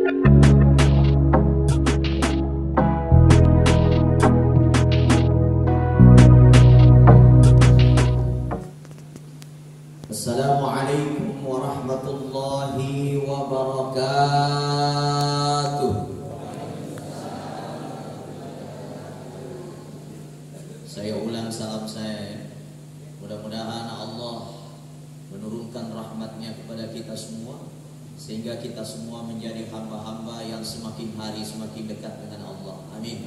Assalamualaikum warahmatullahi wabarakatuh. Saya ulang salam saya. Mudah-mudahan Allah menurunkan rahmatnya kepada kita semua, sehingga kita semua menjadi hamba-hamba yang semakin hari semakin dekat dengan Allah. Amin.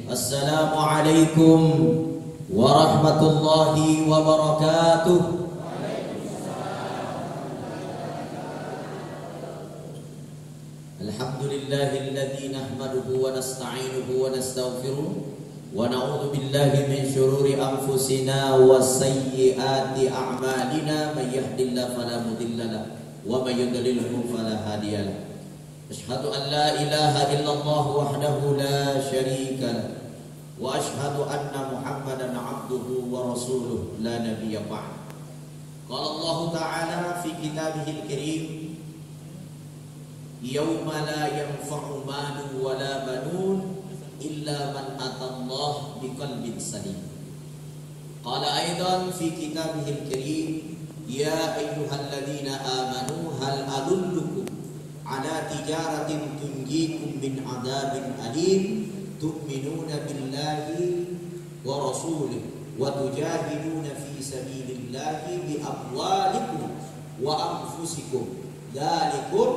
Assalamualaikum warahmatullahi wabarakatuh. Alhamdulillahilladzi nahmaduhu wa nasta'inuhu wa nastaghfiruh wa na'udzu billahi min shururi anfusina wa sayyiati a'malina, may yahdihillahu fala mudilla lahu wa may yudlilhu fala hadiya lahu. Asyhadu an la ilaha illallah wahdahu la syarika lahu wa asyhadu anna Muhammadan 'abduhu wa rasuluh la nabiyya ba'd. Qala Allah ta'ala fi kitabihil karim, yauma la yanfa'u malun wala banun illa man atallah biqalbin salim. Qala aidan fi kitabihil karim, ya ayyuhalladzina amanu hal adullukum ala tijaratin tunjikum min adzabin alim tu'minuna billahi wa rasulih wa tujahiduna fi sabilillahi bi amwalikum wa anfusikum dzalikum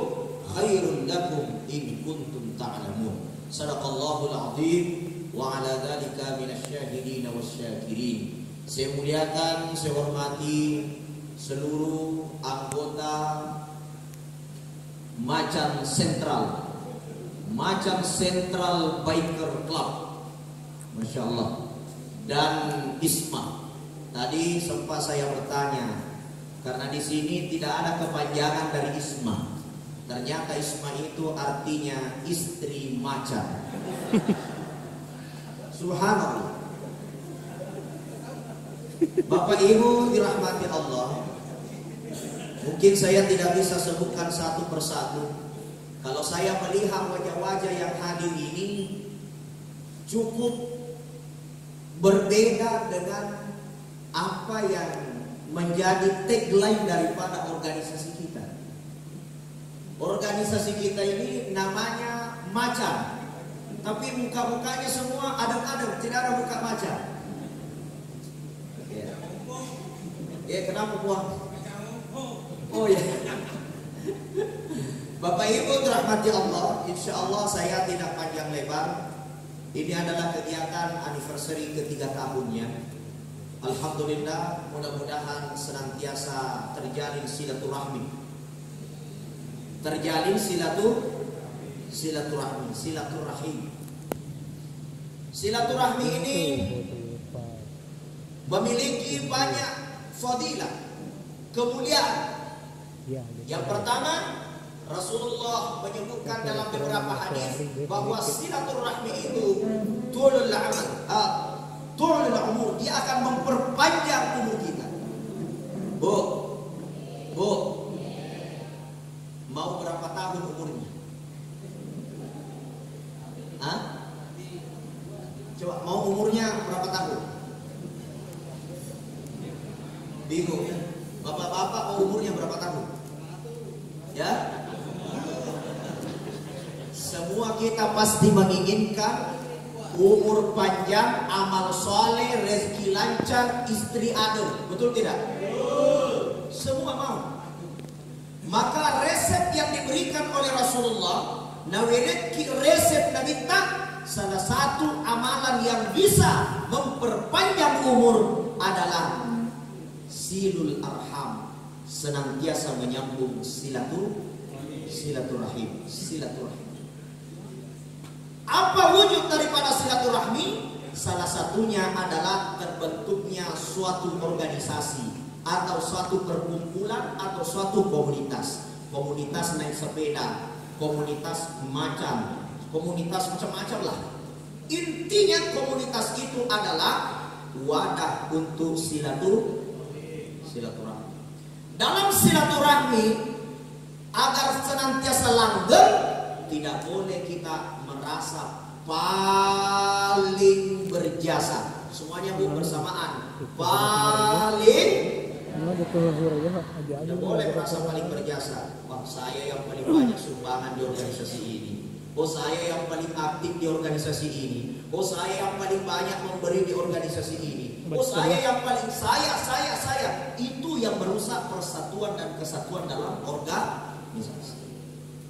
khairun lakum in kuntum ta'lamun. Shadaqallahul azim wa ala dzalika minasyahidin wasyakirin. Saya muliakan, saya hormati seluruh anggota Macan Central Biker Club, Masya Allah, dan ISMA. Tadi sempat saya bertanya, karena di sini tidak ada kepanjangan dari ISMA. Ternyata ISMA itu artinya istri macan. Subhanallah. Bapak Ibu dirahmati Allah, mungkin saya tidak bisa sebutkan satu persatu. Kalau saya melihat wajah-wajah yang hadir ini cukup berbeda dengan apa yang menjadi tagline daripada organisasi kita. Organisasi kita ini namanya macan, tapi muka-mukanya semua adem-adem, tidak ada muka macan. Ya, kenapa buang? Oh ya. Bapak Ibu dirahmati Allah, insya Allah saya tidak panjang lebar. Ini adalah kegiatan anniversary ketiga tahunnya. Alhamdulillah, mudah-mudahan senantiasa terjalin silaturahmi. Terjalin silaturahim. Silaturahmi ini memiliki banyak fadilah, kemuliaan. Yang pertama, Rasulullah menyebutkan dalam beberapa hadis bahwa silaturahmi itu tulul umur, dia akan memperpanjang umur kita. Bu, mau berapa tahun umurnya? Hah? Coba, mau umurnya berapa tahun? Bingung. Bapak-bapak mau umurnya berapa tahun? Ya? Semua kita pasti menginginkan umur panjang, amal soleh, rezeki lancar, istri adem. Betul tidak? Betul. Semua mau. Maka resep yang diberikan oleh Rasulullah, resep Nabi, salah satu amalan yang bisa memperpanjang umur adalah silul arham, senantiasa menyambung silaturahim. Apa wujud daripada silaturahmi? Salah satunya adalah terbentuknya suatu organisasi atau suatu perkumpulan atau suatu komunitas. Komunitas naik sepeda, komunitas macan, komunitas macam-macam lah. Intinya komunitas itu adalah wadah untuk silaturahmi. Dalam silaturahmi, agar senantiasa langgeng, tidak boleh kita merasa paling berjasa. Semuanya Bu bersamaan. Paling. Tidak boleh merasa paling berjasa. Wah, saya yang paling banyak sumbangan di organisasi ini. Oh, saya yang paling aktif di organisasi ini. Oh, saya yang paling banyak memberi di organisasi ini. Oh, saya yang paling saya. Itu yang merusak persatuan dan kesatuan dalam organisasi.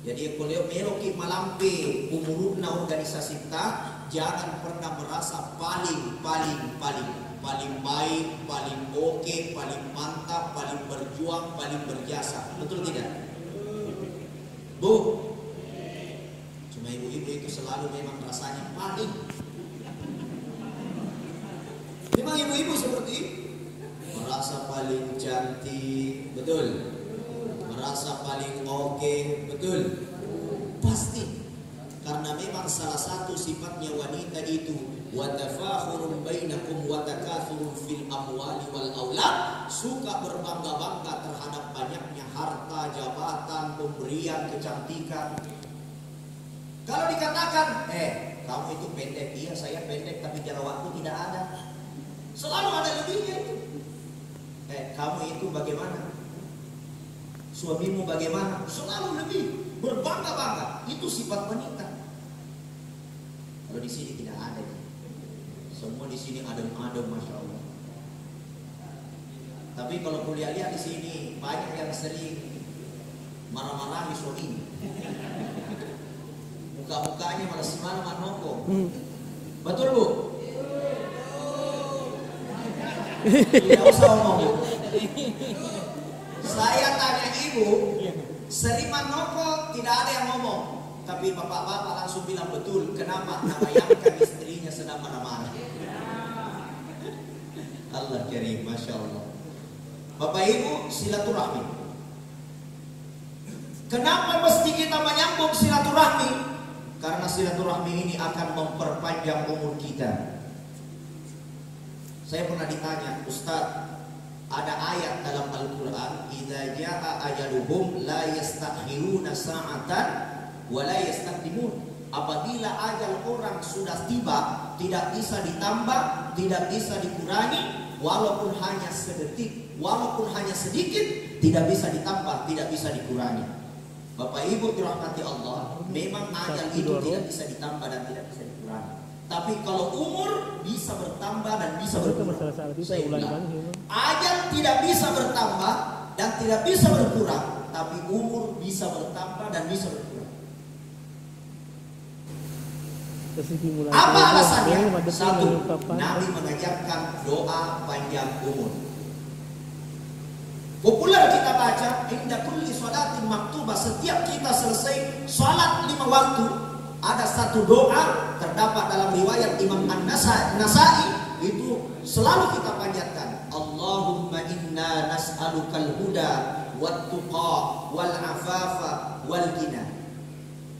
Jadi kalau meloki malampe umuruna organisasi kita, jangan pernah merasa paling baik, paling oke, paling mantap, paling berjuang, paling berjasa. Betul tidak? Bu, cuma ibu-ibu itu selalu memang rasanya paling. Memang ibu-ibu seperti itu. Merasa paling cantik, betul. Merasa paling oke, betul. Pasti. Karena memang salah satu sifatnya wanita itu watafakhurun bainakum watakathurun fil amwali wal aulad, suka berbangga-bangga terhadap banyaknya harta, jabatan, pemberian, kecantikan. Kalau dikatakan, kamu itu pendek, iya saya pendek tapi jerawatku tidak ada. Selalu ada lebihnya itu. Kamu itu bagaimana? Suamimu bagaimana? Selalu lebih berbangga-bangga. Itu sifat wanita. Kalau di sini tidak ada. Semua di sini adem-adem, masya Allah. Tapi kalau kuliah lihat di sini banyak yang sering marah-marahi suami. Muka-mukanya malah semana manoko. Betul Bu? Tidak usah ngomong Bu. Saya tanya ibu, sering manoko tidak ada yang ngomong. Tapi bapak-bapak langsung bilang betul. Kenapa? Bayangkan istrinya sedang marah-marah. Allah karim, masya Allah. Bapak ibu, silaturahmi. Kenapa mesti kita menyambung silaturahmi? Karena silaturahmi ini akan memperpanjang umur kita. Saya pernah ditanya, Ustaz, ada ayat dalam Al-Quran, idza jaa ajaluhum la yastakhiruna sa'atan wa la yastaqdimun. Apabila ajal orang sudah tiba, tidak bisa ditambah, tidak bisa dikurangi, walaupun hanya sedetik, walaupun hanya sedikit, tidak bisa ditambah, tidak bisa dikurangi. Bapak Ibu dirahmati Allah, memang ajal itu tidak bisa ditambah dan tidak bisa dikurangi. Tapi kalau umur bisa bertambah dan bisa berkurang. Ajal tidak bisa bertambah dan tidak bisa berkurang, tapi umur bisa bertambah dan bisa berkurang. Apa alasannya? Satu, Nabi mengajarkan doa panjang umur. Populer kita baca, inda kulli sholatin maktubah, setiap kita selesai sholat 5 waktu, ada satu doa terdapat dalam riwayat Imam An-Nasai, itu selalu kita panjatkan. Allahumma inna nas'alukal huda wat tuqa wal afafa wal ghina.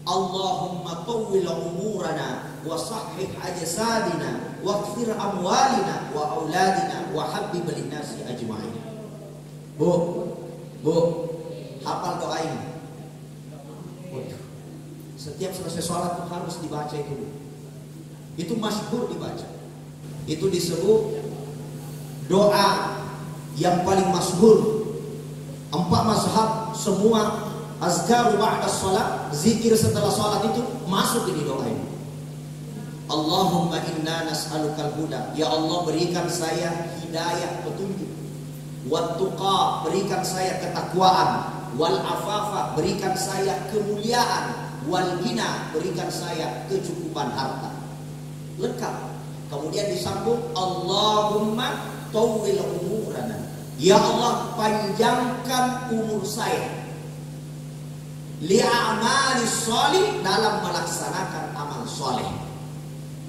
Allahumma tawwil umurana wa sahhih ajsadina waghfir amwalina wa auladina wa habbib linnasi ajma'in. Bu, hafal doa ini. Setiap selesai sholat itu harus dibaca itu. Itu masyhur dibaca. Itu disebut doa yang paling masyhur. 4 mazhab semua azkaru ba'da sholat, zikir setelah sholat itu masuk ini doa ini. Allahumma inna nas'alukal huda, ya Allah berikan saya hidayah petunjuk. Wat tuqa, berikan saya ketakwaan. Wal afafa, berikan saya kemuliaan. Wal ghina, berikan saya kecukupan harta. Lengkap. Kemudian disambung Allahumma tawwil umurana, ya Allah panjangkan umur saya li'amali sholih, dalam melaksanakan amal soleh.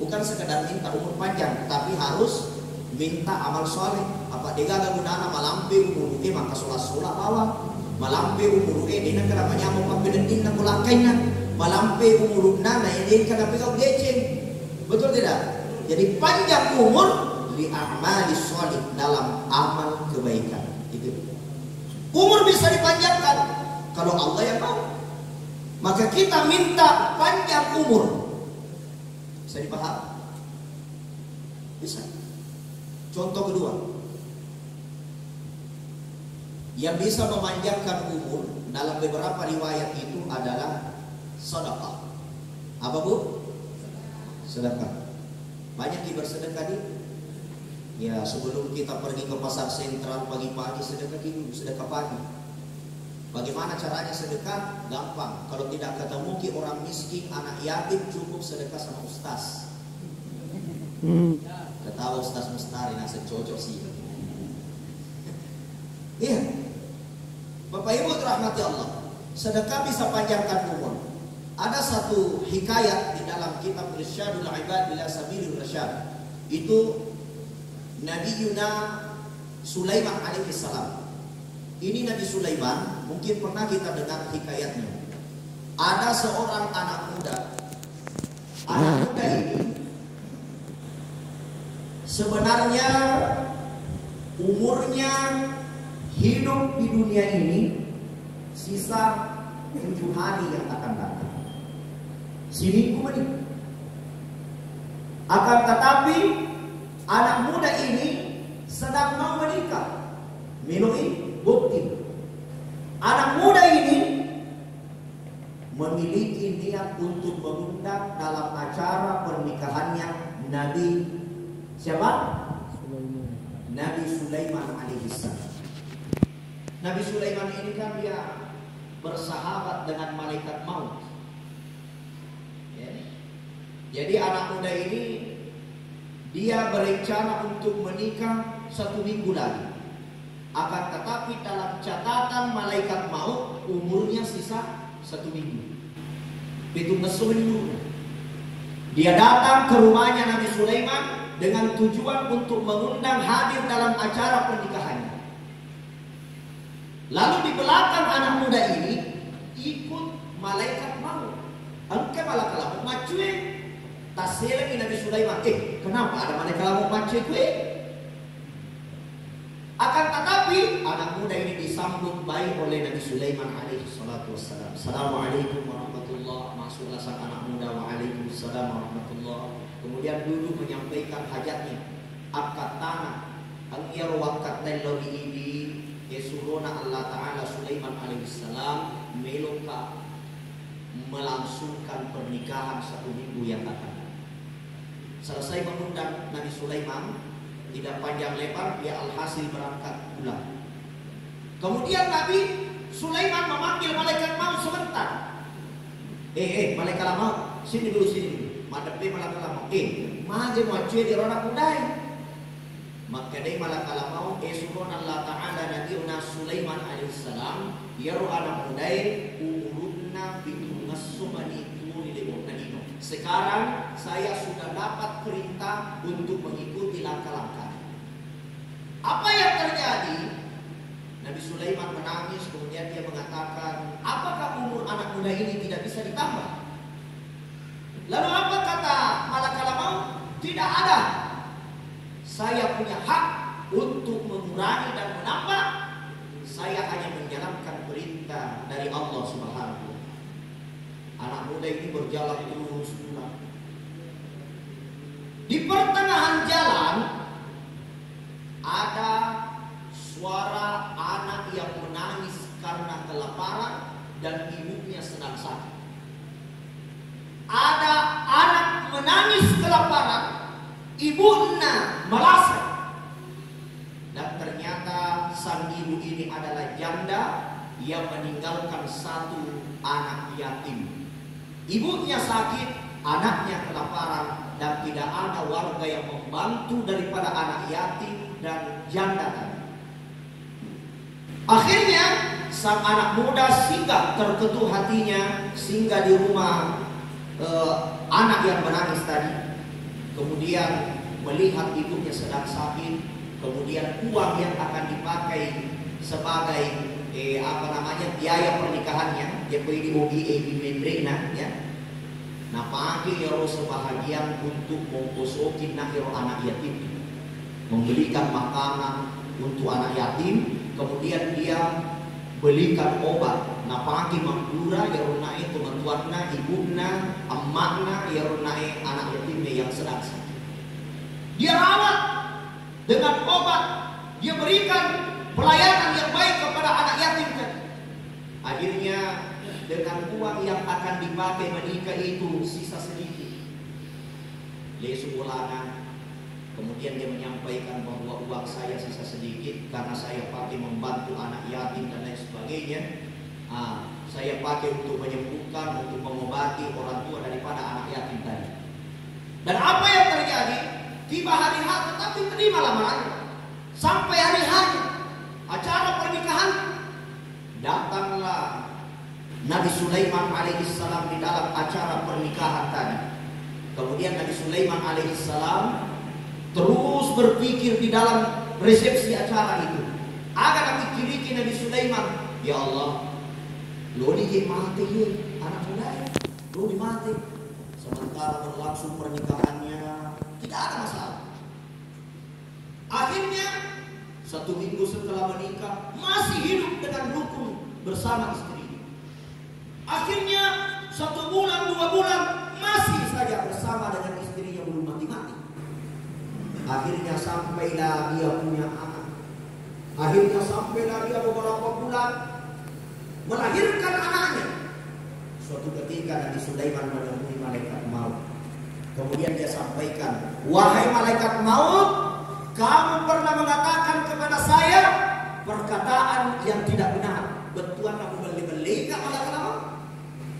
Bukan sekedar minta umur panjang, tapi harus minta amal soleh. Apa dia gak gunana malampe umur maka sholat bawah, malampe umur dia kenapa nyamuk pampidentin na kulangkainya, malampe umur nana ini kenapa kau deceng. Betul tidak? Jadi panjang umur li amali sholih, dalam amal kebaikan. Itu umur bisa dipanjangkan kalau Allah yang mau. maka kita minta panjang umur. Bisa dipahami? Bisa. Contoh kedua, yang bisa memanjangkan umur dalam beberapa riwayat itu adalah sedekah. Apa bu? Sedekah. Banyak yang bersedekah di? Ya, sebelum kita pergi ke pasar sentral pagi-pagi, sedekah dulu, sedekah pagi. Bagaimana caranya sedekah? Gampang. Kalau tidak ketemu ki orang miskin, anak yatim, cukup sedekah sama ustaz. Ketawa Ustaz Mustari nasi cocok sih. Iya. Bapak Ibu dirahmati Allah, sedekah bisa panjangkan umur. Ada satu hikayat di dalam kitab Irsyadul Ibad ila Sabilir Rasyad. Itu Nabi Yuna Sulaiman alaihissalam. Ini Nabi Sulaiman, mungkin pernah kita dengar hikayatnya. Ada seorang anak muda. Anak muda ini sebenarnya umurnya hidup di dunia ini sisa 7 hari yang akan datang. Sini kumani. Akan tetapi anak muda ini sedang mau menikah. Minui bukti. Anak muda ini memiliki niat untuk mengundang dalam acara pernikahannya Nabi siapa? Nabi Sulaiman alaihissalam. Nabi Sulaiman ini kan dia bersahabat dengan malaikat maut. Ya. Jadi anak muda ini dia berencana untuk menikah 1 minggu lagi. Akan tetapi dalam catatan malaikat maut umurnya sisa 1 minggu. Itu ngesuhin. Dia datang ke rumahnya Nabi Sulaiman dengan tujuan untuk mengundang hadir dalam acara pernikahannya. Lalu di belakang anak muda ini ikut malaikat maut. Angke malah kalau macue taseleng Nabi Sulaiman. Kenapa ada malaikat maut macue kue? Akan tetapi anak muda ini disambut baik oleh Nabi Sulaiman alaihi salatu wassalam. Assalamualaikum warahmatullahi. Masuklah sang anak muda, waalaikumsalam warahmatullahi. Kemudian duduk menyampaikan hajatnya. Akad tanah angyar wakat lalu ini kesurona Allah Ta'ala Sulaiman alaihissalam meluka melangsungkan pernikahan 1 minggu yang akan. Selesai mengundang Nabi Sulaiman, tidak panjang lebar dia alhasil berangkat pulang. Kemudian Nabi Sulaiman memanggil malaikat maut sebentar. Malaikat maut, sini dulu. Madapi malaikat maut. Maje mau cuy di roda kudai. Maka dia malaikat maut esurun Allah Ta'ala Nabiuna Sulaiman alaihissalam yaru anak mudai urutna bitu ngasumani turi leboknanino. Sekarang saya sudah dapat perintah untuk mengikuti langkah-langkah. Apa yang terjadi? Nabi Sulaiman menangis, kemudian dia mengatakan, apakah umur anak muda ini tidak bisa ditambah? Lalu apa kata malaikat maut? Tidak ada. Saya punya hak untuk mengurangi dan menambah. Saya hanya menjalankan perintah dari Allah Subhanahu wa Ta'ala. Anak muda ini berjalan terus pulang. Di pertengahan jalan ada suara anak yang menangis karena kelaparan dan ibunya sedang sakit. Ada anak menangis kelaparan, ibunya melasah. Dan ternyata sang ibu ini adalah janda yang meninggalkan 1 anak yatim. Ibunya sakit, anaknya kelaparan, dan tidak ada warga yang membantu daripada anak yatim dan janda tadi. Akhirnya sang anak muda singgah, terketuk hatinya, singgah di rumah anak yang menangis tadi. Kemudian melihat ibunya sedang sakit, kemudian uang yang akan dipakai sebagai biaya pernikahannya, dia pergi di Mendrena, ya. Nah, pakai euro sebahagian untuk mengkosokin nakiro anak yatim, membelikan makanan untuk anak yatim. Kemudian dia belikan obat napaki mangkura ya runai teman-tuanna ibuna emakna ya runai anak yatimnya yang sedang sakit. Dia rawat dengan obat, dia berikan pelayanan yang baik kepada anak yatim tadi. Akhirnya dengan uang yang akan dipakai menikah itu sisa sedikit. Lesubulana. Kemudian dia menyampaikan bahwa uang saya sisa sedikit karena saya pakai membantu anak yatim dan lain sebagainya. Saya pakai untuk menyembuhkan, untuk mengobati orang tua daripada anak yatim tadi. Dan apa yang terjadi? Tiba hari H tetapi terima lamarannya. Sampai hari H acara pernikahan, datanglah Nabi Sulaiman alaihissalam di dalam acara pernikahan tadi. Kemudian Nabi Sulaiman alaihissalam terus berpikir di dalam resepsi acara itu. Agar Nabi kiri Nabi Sulaiman, ya Allah, lo di mati ya, anak muda, lo di mati. Sementara berlangsung pernikahannya tidak ada masalah. Akhirnya 1 minggu setelah menikah masih hidup dengan rukun bersama istri. Akhirnya 1 bulan 2 bulan masih saja bersama dengan istri yang belum mati-mati. Akhirnya sampailah dia punya anak. Akhirnya sampailah dia beberapa bulan melahirkan anaknya. Suatu ketika Nabi Sulaiman menemui malaikat maut. Kemudian dia sampaikan, wahai malaikat maut, kamu pernah mengatakan kepada saya perkataan yang tidak benar. Betuan aku beli-beli ke malaikat maut.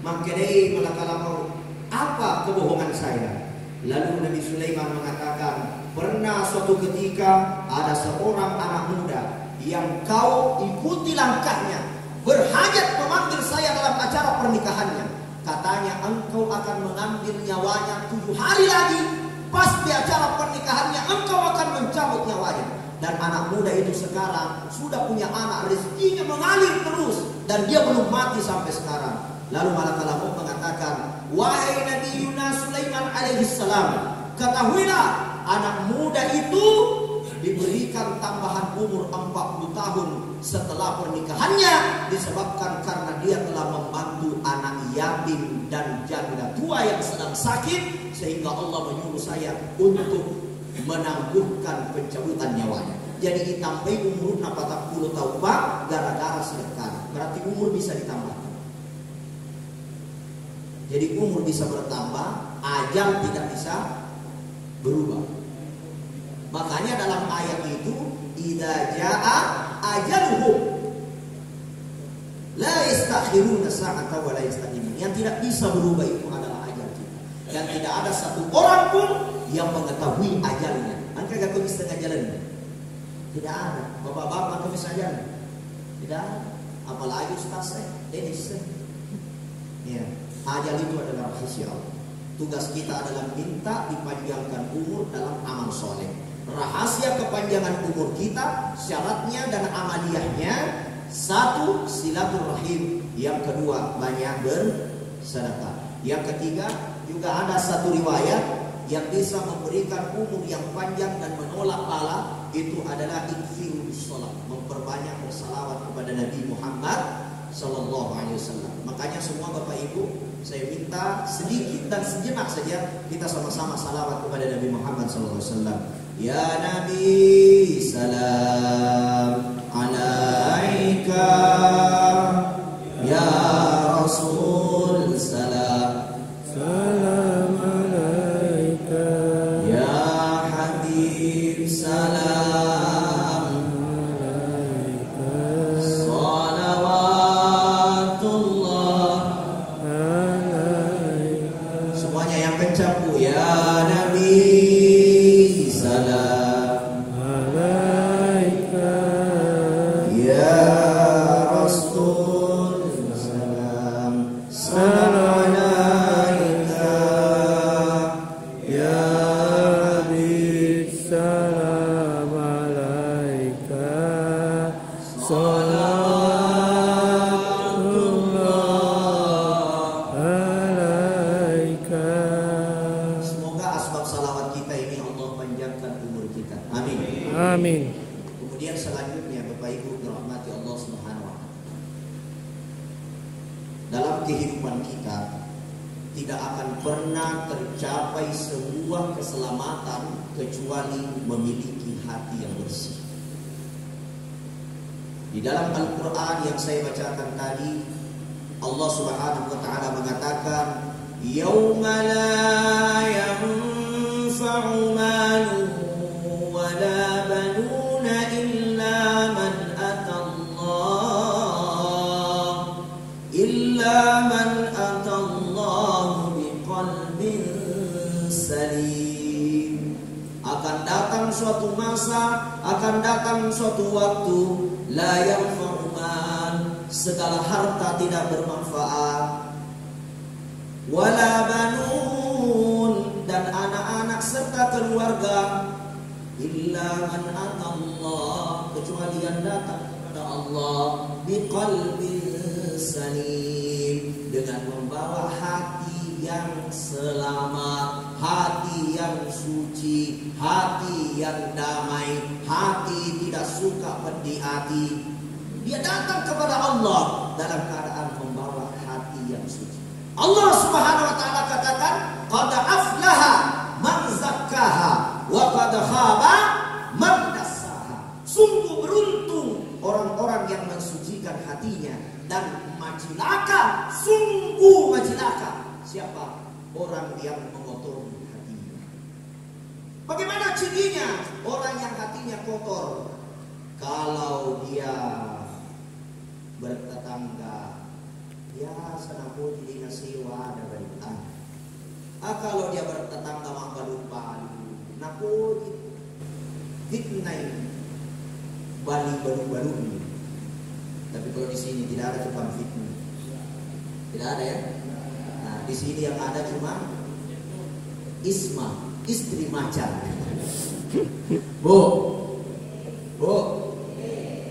Maknai malaikat maut, apa kebohongan saya? Lalu Nabi Sulaiman mengatakan, pernah suatu ketika ada seorang anak muda yang kau ikuti langkahnya, berhajat memanggil saya dalam acara pernikahannya. Katanya engkau akan mengambil nyawanya 7 hari lagi. Pas di acara pernikahannya engkau akan mencabut nyawanya. Dan anak muda itu sekarang sudah punya anak, rezekinya mengalir terus, dan dia belum mati sampai sekarang. Lalu malaikat maut mengatakan, wahai Nabi Yunus Sulaiman alaihissalam, ketahuilah anak muda itu diberikan tambahan umur 40 tahun setelah pernikahannya, disebabkan karena dia telah membantu anak yatim dan janda tua yang sedang sakit, sehingga Allah menyuruh saya untuk menangguhkan pencabutan nyawanya. Jadi ditambah umur 40 tahun Pak, gara-gara sedekah. Berarti umur bisa ditambah. Jadi umur bisa bertambah, ajal tidak bisa berubah. Makanya dalam ayat itu, idza jaa ajaluhum la yastakhiruna sa'atan wa la yastaqdimun. Yang tidak bisa berubah itu adalah ajal kita. Dan tidak ada satu orang pun yang mengetahui ajalnya. Angka gak kau setengah jalan. Tidak ada. Bapak-bapak kau bisa jalan. Tidak ada. Apalagi ustaz saya, Dennis. Ya, ajal itu adalah rahasia Allah. Tugas kita adalah minta dipanjangkan umur dalam amal soleh. Rahasia kepanjangan umur kita, syaratnya dan amaliyahnya: 1, silaturahim. Yang kedua, banyak bersedekah. Yang ketiga, juga ada satu riwayat yang bisa memberikan umur yang panjang dan menolak bala, itu adalah ikthiru sholat, memperbanyak bersalawat kepada Nabi Muhammad Sallallahu Alaihi Wasallam. Makanya semua Bapak Ibu, saya minta sedikit dan sejenak saja kita sama-sama salawat kepada Nabi Muhammad Sallallahu Alaihi Wasallam. Ya Nabi, salam alaika. Ya Rasul, salam alaika. Ya Habib, salam alaika. Salawatullah alaika. Semuanya yang kencang Bu. Ya Nabi, salam alaika. Ya Rasul, salam alaika. Ya Habib, salam alaika. Salawatullah alaika. Semoga asbab salawat kita ini Allah panjangkan umur kita. Amin. Amin. Kemudian selanjutnya Bapak Ibu dirahmati Allah Subhanahu wa taala. kita, tidak akan pernah tercapai sebuah keselamatan kecuali memiliki hati yang bersih. Di dalam Al-Quran yang saya bacakan tadi, Allah Subhanahu wa ta'ala mengatakan, "Yauma la yanfa'u malun wa la banuna illa man atallah biqalbin salim." Akan datang suatu masa, akan datang suatu waktu, la yanfa'u mal, segala harta tidak bermanfaat, wala banun, dan anak-anak serta keluarga, illa man atallah, kecuali yang datang kepada Allah biqalbin salim, dengan membawa hati yang selamat, hati yang suci, hati yang damai, hati tidak suka pedih hati. Dia datang kepada Allah dalam keadaan membawa hati yang suci. Allah Subhanahu wa ta'ala katakan, qad aflaha man zakkaha wa qad khaba man dassaha. Sungguh beruntung orang-orang yang mensucikan hatinya, dan majilaka, sungguh majilaka siapa? Orang yang mengotori hatinya. Bagaimana cirinya orang yang hatinya kotor? Kalau dia bertetangga, ya senapu jadi nasiwa ada berita. Kalau dia bertetangga mangbalupan, naku fitnah bali baru-baru. Tapi kalau di sini tidak ada tukang fitnah, tidak ada ya. Nah, di sini yang ada cuma Isma, istri macan. Bu,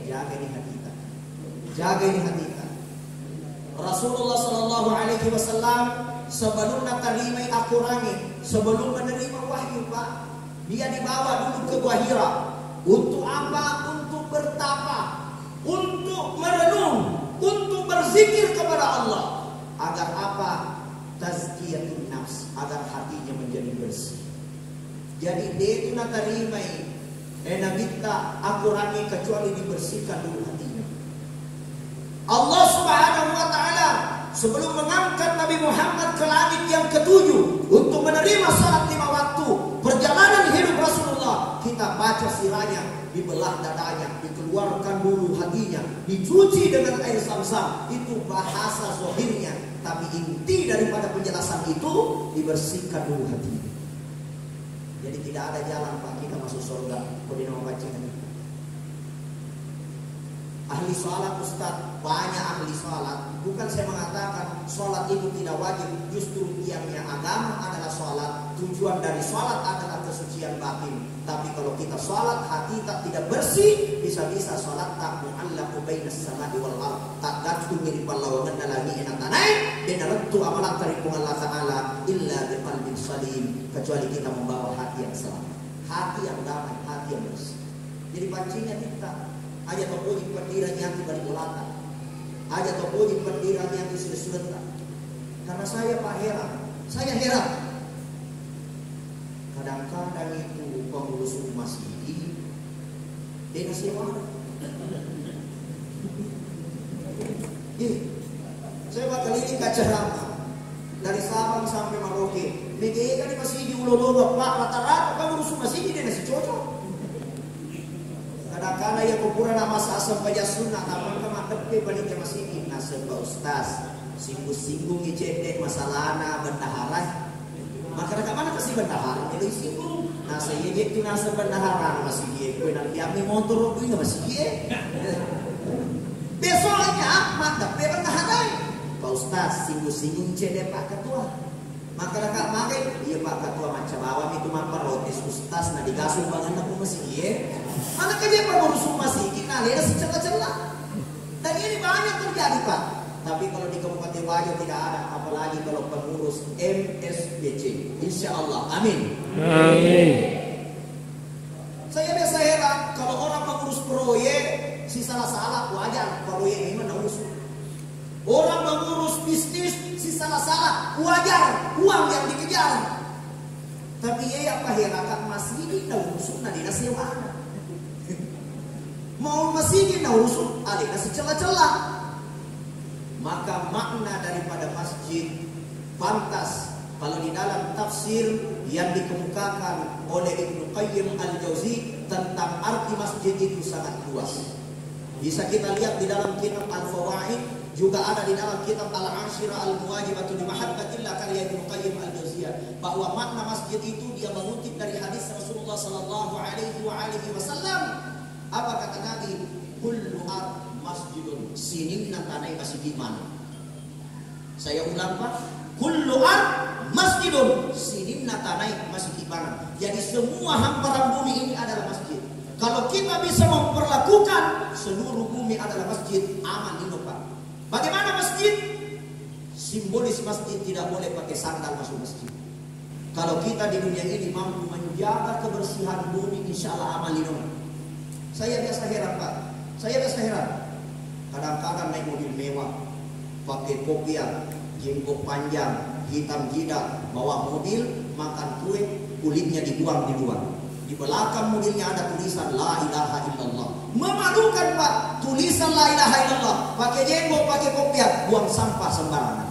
jaga ini hati kita, jaga ini hati kita. Rasulullah Sallallahu Alaihi Wasallam sebelum natalimai akurangi, sebelum menerima wahyu Pak, dia dibawa dulu ke Gua Hira. Untuk apa? Untuk bertapa, untuk merenung, untuk berzikir kepada Allah. Agar apa? Tazkiyatun nafs, agar hatinya menjadi bersih. Jadi dia itu natarimai nabita akurangi kecuali dibersihkan dulu hatinya. Allah Subhanahu wa ta'ala sebelum mengangkat Nabi Muhammad ke langit yang ketujuh untuk menerima salat 5 waktu, perjalanan hidup Rasulullah, kita baca sirahnya, dibelah dadanya, dikeluarkan dulu hatinya, dicuci dengan air Zam-Zam. Itu bahasa zahirnya, tapi inti daripada penjelasan itu dibersihkan dulu hatinya. Jadi tidak ada jalan Pak kita masuk surga kalau tidak membaca ini. Ahli sholat Ustaz, banyak ahli sholat. Bukan saya mengatakan sholat itu tidak wajib. Justru tiangnya agama adalah sholat. Tujuan dari sholat adalah kesucian batin. Tapi kalau kita sholat hati tak tidak bersih, bisa-bisa sholat tak mu'allaqu bainas samai wal ardh, tak gantung mirip lawangan dalam enak tanai dan rentu amalan tarikung Allah Ta'ala illa biqalbin salim, kecuali kita membawa hati yang selamat, hati yang damai, hati yang bersih. Jadi pancinya kita aja topoji pendiran yang balik ulata, aja topoji pendiran yang sudah. Karena saya Pak heran, saya heran. Kadang-kadang itu pengurus masjid dia ngasih mana? Saya bakal ini kaca ramah dari Sabang sampai Merauke. Begini kan di masjid di Ulo-Ulo Pak, rata-rata pengurus masjid dia ngasih cocok. Kadang-kadang ya kumpulkan nama asam pajak sunnah, taman kematep balik ke masjid nasib Pak Ustaz, singgung-singgung icedek masalahna bendahara. Maka dekat mana kasih bendahara? Jadi singgung. Nah saya itu nasa bendahara masih dia. Kau nanti ambil motor itu masih dia. Besoknya mantap bendahara. Pak Ustaz singgung-singgung cedek Pak Ketua. Maka dekat makai, iya Pak Ketua macam awam itu mampar rotis Ustaz. Nah digasul banget aku masih dia. Mana kerja pengurus masih kita lihat secela-cela. Dan ini banyak terjadi Pak. Tapi kalau di Kabupaten Wajo tidak ada, apalagi kalau pengurus MSBC. Insya Allah, amin. Amin. Saya biasa heran kalau orang mengurus proyek, si salah-salah wajar proyek ini menurus. Orang mengurus bisnis, si salah masalah, wajar, uang yang dikejar. Tapi ya apa herakat masih ini na urusun na dinasewaan. Mau masih ini na urusun ada nasi celah-celah. Maka makna daripada masjid pantas kalau di dalam tafsir yang dikemukakan oleh Ibnu Qayyim al-Jauzi tentang arti masjid itu sangat luas. Bisa kita lihat di dalam kitab Al-Fawaid, juga ada di dalam kitab Al-Ashirah Al-Muwajibatu li Mahabbatillah karya Ibnu Qayyim al-Jauziyah, bahwa makna masjid itu dia mengutip dari hadis Rasulullah sallallahu alaihi wasallam. Apa kata Nabi? Kullu masjidun, sini tanai masjid di mana? Saya ulang Pak, kullu masjidun, sini tanai masjid di mana? Jadi semua hamparan bumi ini adalah masjid. Kalau kita bisa memperlakukan seluruh bumi adalah masjid, aman hidup Pak. Bagaimana masjid? Simbolis masjid tidak boleh pakai sandal masuk masjid. Kalau kita di dunia ini mampu menjaga kebersihan bumi, insya Allah aman hidup. Saya biasa heran Pak, saya biasa heran. Kadang-kadang naik mobil mewah, pakai kopiah, jenggot panjang, hitam jidat, bawa mobil, makan kue, kulitnya dibuang di luar. Di belakang mobilnya ada tulisan La ilaha illallah. Memalukan Pak, tulisan La ilaha illallah, pakai jenggot, pakai kopiah, buang sampah sembarangan.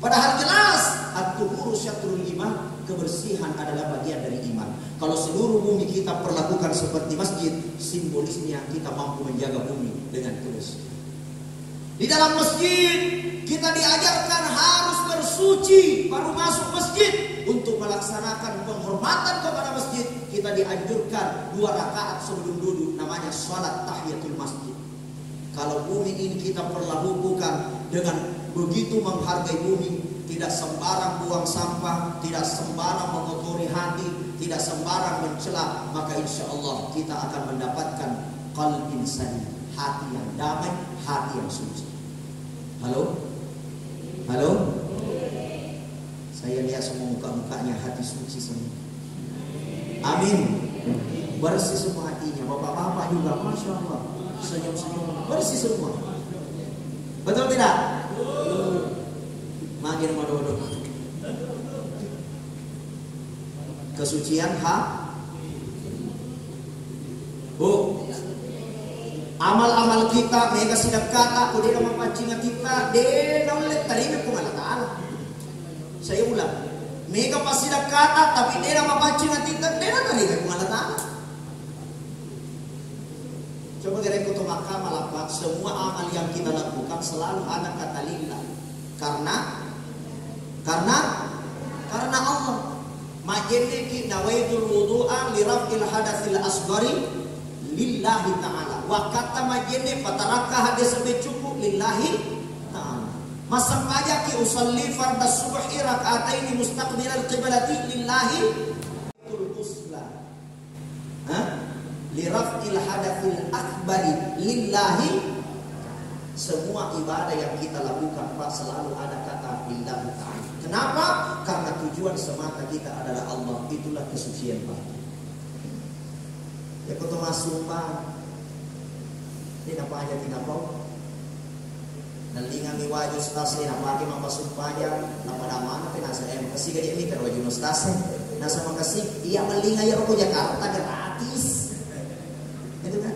Padahal jelas at-tuhuru syatrul iman, kebersihan adalah bagian dari iman. Kalau seluruh bumi kita perlakukan seperti masjid, simbolisnya kita mampu menjaga bumi dengan kebersihan. Di dalam masjid kita diajarkan harus bersuci baru masuk masjid. Untuk melaksanakan penghormatan kepada masjid, kita dianjurkan 2 rakaat sebelum duduk, namanya sholat tahiyatul masjid. Kalau bumi ini kita perlakukan dengan begitu menghargai bumi, tidak sembarang buang sampah, tidak sembarang mengotori hati, tidak sembarang mencela, maka insya Allah kita akan mendapatkan qalbin salim, hati yang damai, hati yang suci. Halo? Halo? Saya lihat semua muka-mukanya hati suci semua. Amin. Bersih semua hatinya. Bapak-bapak juga, Masya Allah, senyum-senyum, bersih semua. Betul tidak? Makin waduh. Kesucian Bu, amal-amal kita mereka sidap kata kuda mapancing kita de naulet terima ku Allah Ta'ala. Saya ulang, mereka pasti sidap kata tapi de mapancing kita de terima ku Allah Ta'ala. Coba kira ikut maka malapat semua amal yang kita lakukan selalu ada kata lillah. Karena Allah. Majenneki nawaitul wudu'a li raf'il hadatsil asghari lillahi ta'ala. Wa kata majenne fataraka hadis cukup lillahi ta'ala. Masampaja ki usalli fardhu subhi rak'ataini mustaqbilal qiblati lillahi usla. Li raf'il hadatsil akbari lillahi. Semua ibadah yang kita lakukan Pak selalu ada kata lillahi ta'ala. Kenapa? Karena tujuan semata kita adalah Allah. Itulah kesucian Pak. Ya kau masuk Pak. Ini apa aja tidak tahu. Nalingan wajib stase apa lagi mampu sumpah aja. Nama mana pun nasa kasih gadi ini terwajib stase. Nasa makasih. Iya melinga ya rokok Jakarta gratis. Itu kan.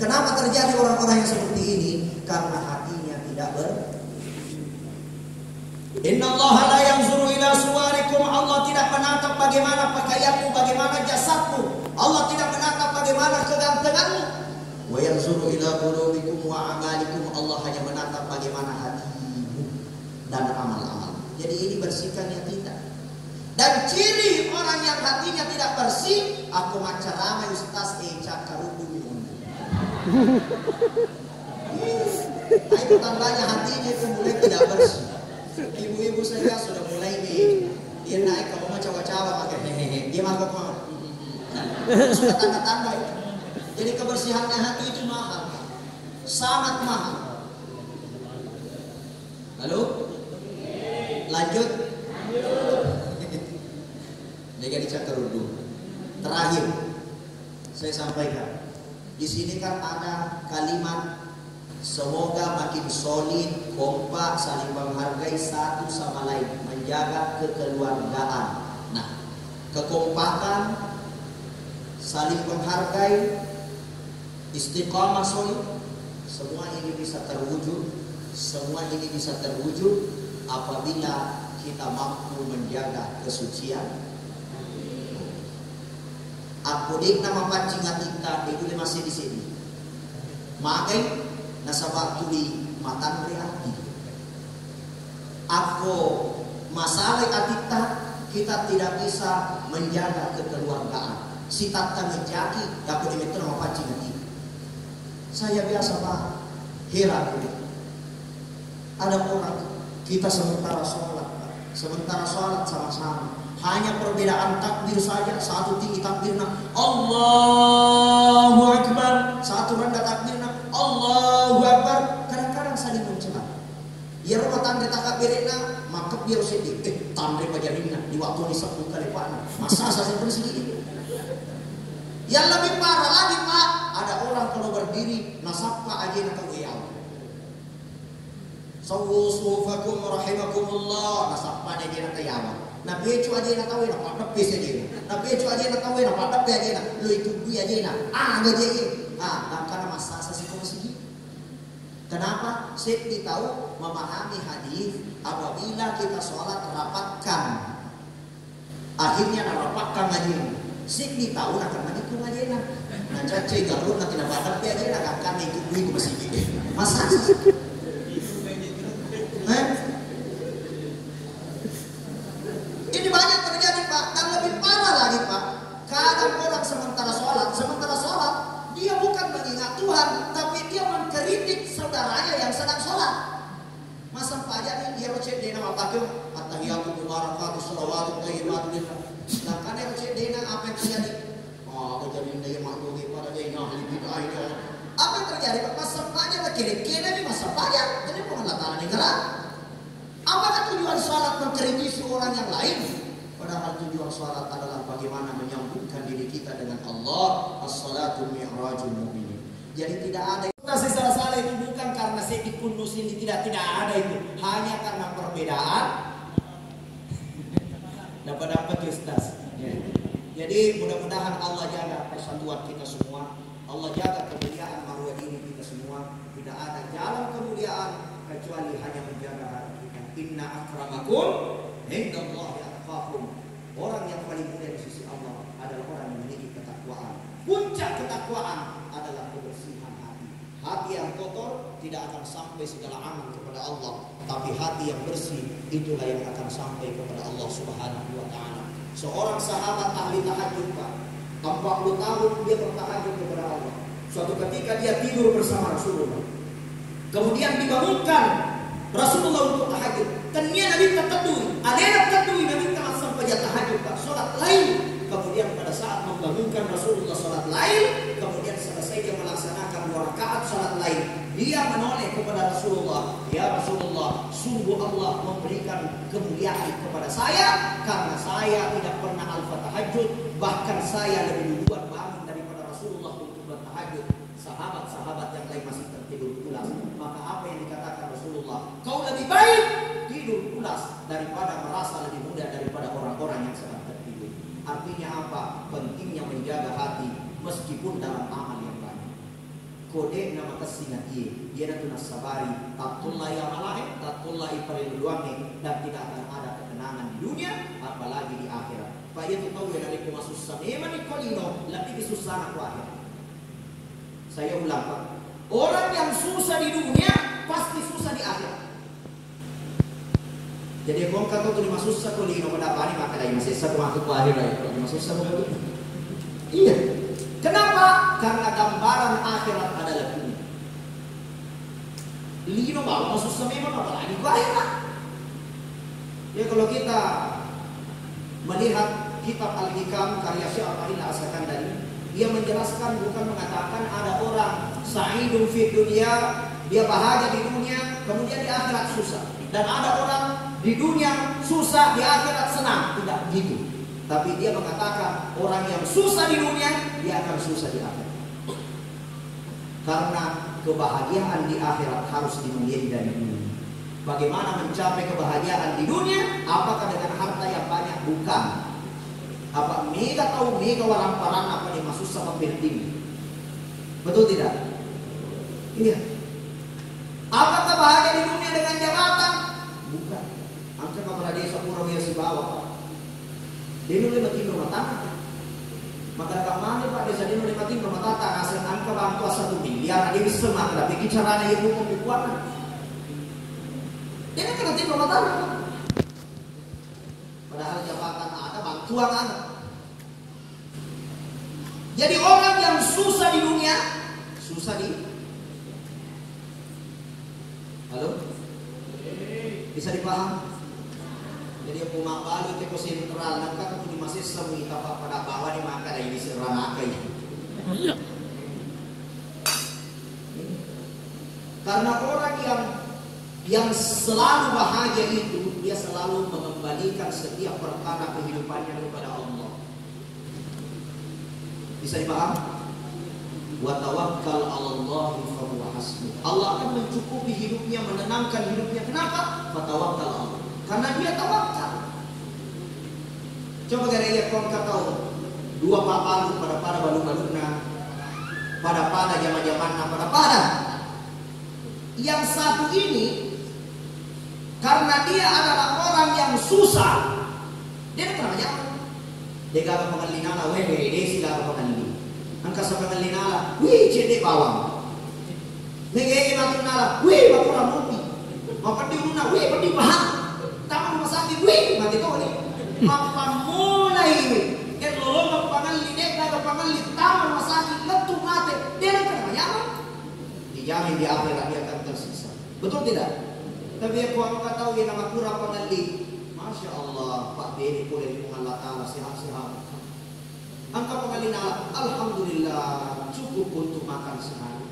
Kenapa terjadi orang-orang yang seperti ini? Karena hatinya tidak Innallaha la yanzuru ila suwarikum. Allah tidak menatap bagaimana pakaianmu, bagaimana jasadmu. Allah tidak menatap bagaimana kegantenganmu. Wa yanzuru ila qulubikum wa a'malikum. Allah hanya menatap bagaimana hatimu dan amal-amal. Jadi ini bersihkan yang tidak. Dan ciri orang yang hatinya tidak bersih, aku maca ramai ustaz eca karudung. Itu tandanya hatinya itu mulai tidak bersih. Ibu-ibu saja sudah mulai nih, dia naik kalau mau cawa-cawa pakai hehehe, dia mangkok banget. Sudah tanda-tanda itu. Jadi kebersihannya hati itu mahal, sangat mahal. Lalu lanjut. Jaga dicatat dulu. Terakhir saya sampaikan, di sini kan ada kalimat Semoga makin solid, kompak, saling menghargai satu sama lain, menjaga kekeluargaan. Nah, kekompakan, saling menghargai, istiqamah solid, semua ini bisa terwujud. Semua ini bisa terwujud apabila kita mampu menjaga kesucian. Aku dik nama pancing kita itu masih di sini. Makai nasabak tuli matan reati. Aku masalah kita tidak bisa menjaga kekeluargaan. Si tata menjadi aku diminta nama pancing hati. Saya biasa Pak, heran. Ada orang kita sementara sholat sama-sama, hanya perbedaan takbir saja. Satu tinggi takbirna Allahu Akbar, satu rendah takbirna Allahu Akbar. Kadang-kadang saling mencela. Ya rumah tanda takbirna maka biar sedih. Tanda pajarina di waktu di sabtu kali Pak. Masa saya bersih. Yang lebih parah lagi Pak, ada orang kalau berdiri nasabka aja nak tahu Sawu sufakum rahimakumullah, nasabka aja nak tahu. Na becu aja nak tahu nak pada pes aja. Na becu aja nak tahu nak pada pes aja. Lu itu bui aja nak. Aja. Karena masa sih kau sih. Kenapa? Saya tahu memahami hadis apabila kita sholat rapatkan. Akhirnya rapatkan aja. Sik tahu nak akan ikut aja nak. Nah caci garut nak tidak dapat dia aja nak akan ikut gue masih gini. Masa sih? Ini banyak terjadi Pak. Dan lebih parah lagi Pak. Kadang orang sementara sholat dia bukan mengingat Tuhan, tapi dia mengkritik saudaranya yang sedang sholat. Masa Pak aja nih dia rocek dia nama pakai at-tahiyatu mubarakatuh sholawatu thayyibatu lillah. Nah karena rocek dia apa yang terjadi? Kejadian dia makhluk pada dia ahli bid'ah ini. Apa yang terjadi Pak? Masa Pak aja kira-kira ini masa Pak aja. Jadi pengelatan negara. Apakah tujuan sholat mengkritisi orang yang lain? Padahal tujuan sholat adalah bagaimana menyambungkan diri kita dengan Allah. As-salatu mi'rajul mu'minin. Jadi tidak ada nasi salah itu bukan karena sedikit kundus ini tidak ada itu. Hanya karena perbedaan. Dapat Ustaz. Jadi mudah-mudahan Allah jaga persatuan kita semua. Allah jaga kemuliaan marwah ini kita semua. Tidak ada jalan kemuliaan kecuali hanya menjaga hati kita. Inna akramakum indallahi atqakum. Orang yang paling mulia di sisi Allah adalah orang yang memiliki ketakwaan. Puncak ketakwaan adalah kebersihan hati. Hati yang kotor tidak akan sampai segala amal kepada Allah, tapi hati yang bersih itulah yang akan sampai kepada Allah Subhanahu wa taala. Seorang sahabat ahli tahajud Pak, 40 tahun dia bertahajud kepada Allah. Suatu ketika dia tidur bersama Rasulullah. Kemudian dibangunkan Rasulullah untuk tahajud. Ternyata Nabi terteduh. Ada terteduh Nabi telah sampai tahajud Pak, salat lain. Kemudian pada saat membangunkan Rasulullah salat lain, kemudian selesai dia melaksanakan 2 rakaat salat lain. Dia menoleh kepada Rasulullah, ya Rasulullah, sungguh Allah memberikan kemuliaan kepada saya karena saya tidak pernah alfa tahajud, bahkan saya lebih duluan bangun daripada Rasulullah untuk bertahajud. Sahabat-sahabat yang lain masih tertidur pulas. Maka apa yang dikatakan Rasulullah, kau lebih baik tidur pulas daripada merasa lebih muda daripada orang-orang yang sedang tertidur. Artinya apa? Pentingnya menjaga hati meskipun dalam amal yang banyak. Kode nama kesingat dia tu nasabari tatullah ya malaik tatullah iparilluangi, dan tidak akan ada ketenangan di dunia apalagi di akhirat. Pak itu tahu ya dari kumasus saneman ikolino lebih susah aku akhirat. Saya ulang Pak, orang yang susah di dunia pasti susah di akhirat. Jadi kong kata tu lima susah tu lino pada apa ni maka dah masih satu waktu ku akhirat itu lima susah betul. Iya. Kenapa? Karena gambaran akhirat adalah dunia. Lino bawa susah memang apalagi ku akhirat. Ya kalau kita melihat kitab Al-Hikam karya Syekh Al-Fahila As-Sakandari, dia menjelaskan bukan mengatakan ada orang sa'idun fi dunia, dia bahagia di dunia, kemudian di akhirat susah. Dan ada orang di dunia susah, di akhirat senang. Tidak begitu. Tapi dia mengatakan orang yang susah di dunia, dia akan susah di akhirat. Karena kebahagiaan di akhirat harus dimulai dari dunia. Bagaimana mencapai kebahagiaan di dunia? Apakah dengan harta yang banyak? Bukan. Apa mega tahu mega walang-walang apa yang masuk sama penting? Betul tidak? Iya. Apakah bahagia di dunia dengan jabatan? Bukan. Angka kepala desa pura biasa bawa. Dia nulis makin rumah tangga. Maka kemana Pak desa dia nulis makin rumah tangga. Asal angka bantuan 1 miliar. Dia bisa makan. Tapi caranya ibu pembukuan. Dia kan nanti rumah tangga. Padahal jabatan ada, bantuan ada. Jadi orang yang susah di dunia, susah di. Halo? Bisa dipaham? Jadi aku mabalu teko sentral nakka tu di masih semi tapak pada bawah di maka dari serana kai. Karena orang yang selalu bahagia itu dia selalu mengembalikan setiap perkara kehidupannya kepada Allah. Bisa dipaham? Wa tawakkal 'alallahi fa huwa hasbuh. Allah akan mencukupi hidupnya, menenangkan hidupnya. Kenapa? Fa tawakkal 'Allah. Karena dia tawakal. Coba kita lihat kau tahu dua papalu pada balu-baluna, pada zaman-zamanna pada. Yang satu ini karena dia adalah orang yang susah, dia kan namanya dia gak pengelinala, dia sih gak pengelin. Angka sa pengelinala, wih cedek bawang. Negeri matunala, wih bakuran rupi. Makan di rumah, wih pati bahan. Taman rumah sakit, wih mati kau ni. Apa mulai wih? Lolong pengelin, dia pengelin taman rumah sakit, letup mati. Dia kan namanya apa? Dijamin di akhirat dia akan tersiksa. Betul tidak? Tapi aku angkat tahu yang nama kurang pengelin. Masya Allah, Pak Beni boleh dengan Allah Ta'ala sehat-sehat. Angka pengalina, alhamdulillah cukup untuk makan sehari.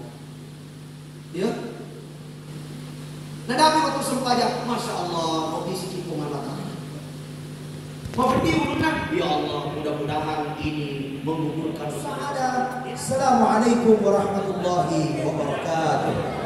Ya. Nah, tapi waktu sempaja, Masya Allah, mau bisi dengan Allah Ta'ala. Mau berdiri ulunan, ya Allah, mudah-mudahan ini menggugurkan dosa. Assalamualaikum warahmatullahi wabarakatuh.